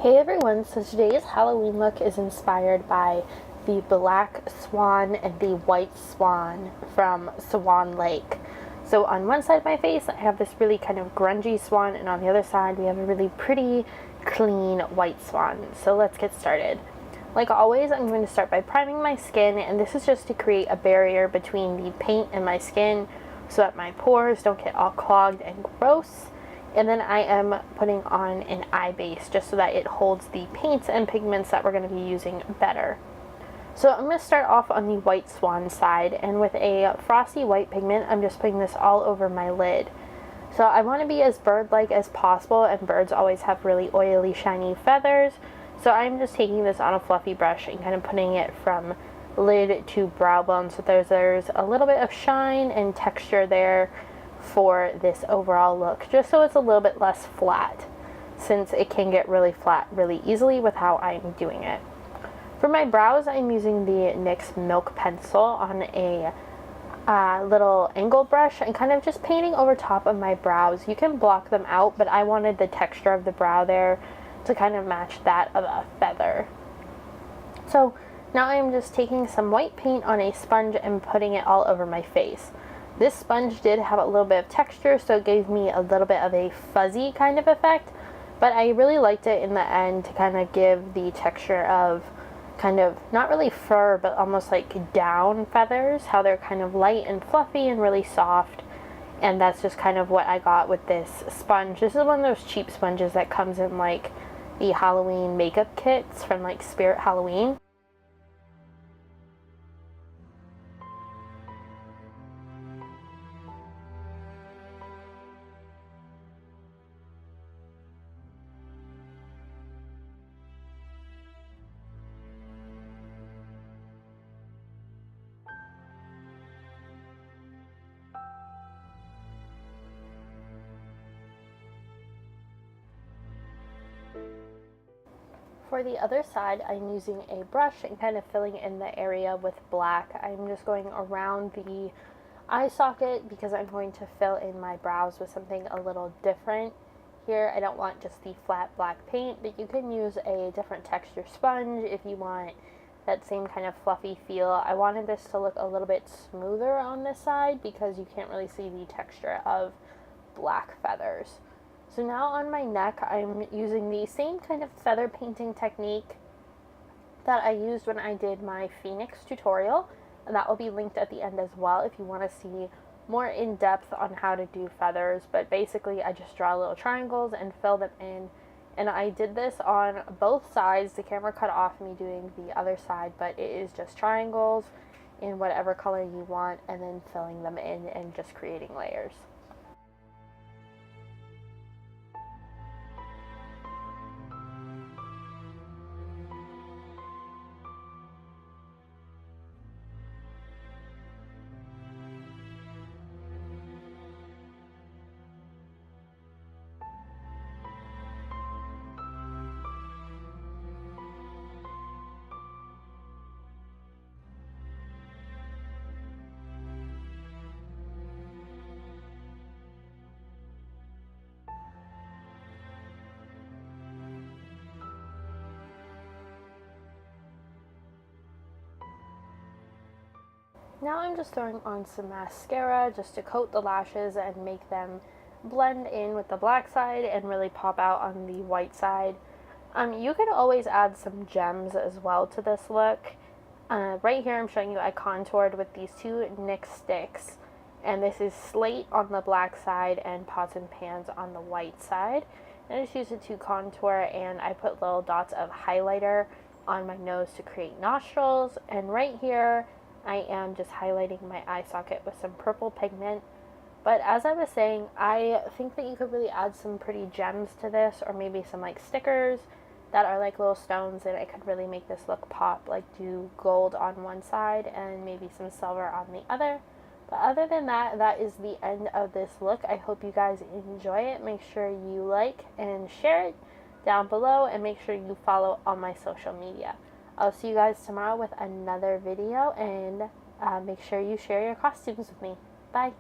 Hey everyone, so today's Halloween look is inspired by the black swan and the white swan from Swan Lake. So on one side of my face I have this really kind of grungy swan, and on the other side we have a really pretty, clean white swan. So let's get started. Like always, I'm going to start by priming my skin, and this is just to create a barrier between the paint and my skin so that my pores don't get all clogged and gross. And then I am putting on an eye base just so that it holds the paints and pigments that we're going to be using better. So I'm going to start off on the white swan side, and with a frosty white pigment I'm just putting this all over my lid. So I want to be as bird-like as possible, and birds always have really oily, shiny feathers. So I'm just taking this on a fluffy brush and kind of putting it from lid to brow bone so there's a little bit of shine and texture there for this overall look, just so it's a little bit less flat, since it can get really flat really easily with how I'm doing it. For my brows, I'm using the NYX Milk Pencil on a little angle brush and kind of just painting over top of my brows. You can block them out, but I wanted the texture of the brow there to kind of match that of a feather. So now I'm just taking some white paint on a sponge and putting it all over my face. This sponge did have a little bit of texture, so it gave me a little bit of a fuzzy kind of effect, but I really liked it in the end to kind of give the texture of kind of not really fur, but almost like down feathers, how they're kind of light and fluffy and really soft. And that's just kind of what I got with this sponge. This is one of those cheap sponges that comes in like the Halloween makeup kits from like Spirit Halloween. For the other side, I'm using a brush and kind of filling in the area with black. I'm just going around the eye socket because I'm going to fill in my brows with something a little different. Here, I don't want just the flat black paint, but you can use a different texture sponge if you want that same kind of fluffy feel. I wanted this to look a little bit smoother on this side because you can't really see the texture of black feathers. So now on my neck, I'm using the same kind of feather painting technique that I used when I did my Phoenix tutorial, and that will be linked at the end as well if you want to see more in depth on how to do feathers. But basically I just draw little triangles and fill them in, and I did this on both sides. The camera cut off me doing the other side, but it is just triangles in whatever color you want and then filling them in and just creating layers. Now I'm just throwing on some mascara just to coat the lashes and make them blend in with the black side and really pop out on the white side. You could always add some gems as well to this look. Right here I'm showing you I contoured with these two NYX sticks, and this is Slate on the black side and Pots and Pans on the white side. And I just used it to contour, and I put little dots of highlighter on my nose to create nostrils, and right here I am just highlighting my eye socket with some purple pigment. But as I was saying, I think that you could really add some pretty gems to this, or maybe some like stickers that are like little stones, and it could really make this look pop, like do gold on one side and maybe some silver on the other. But other than that, that is the end of this look. I hope you guys enjoy it. Make sure you like and share it down below, and make sure you follow all my social media. I'll see you guys tomorrow with another video, and make sure you share your costumes with me. Bye!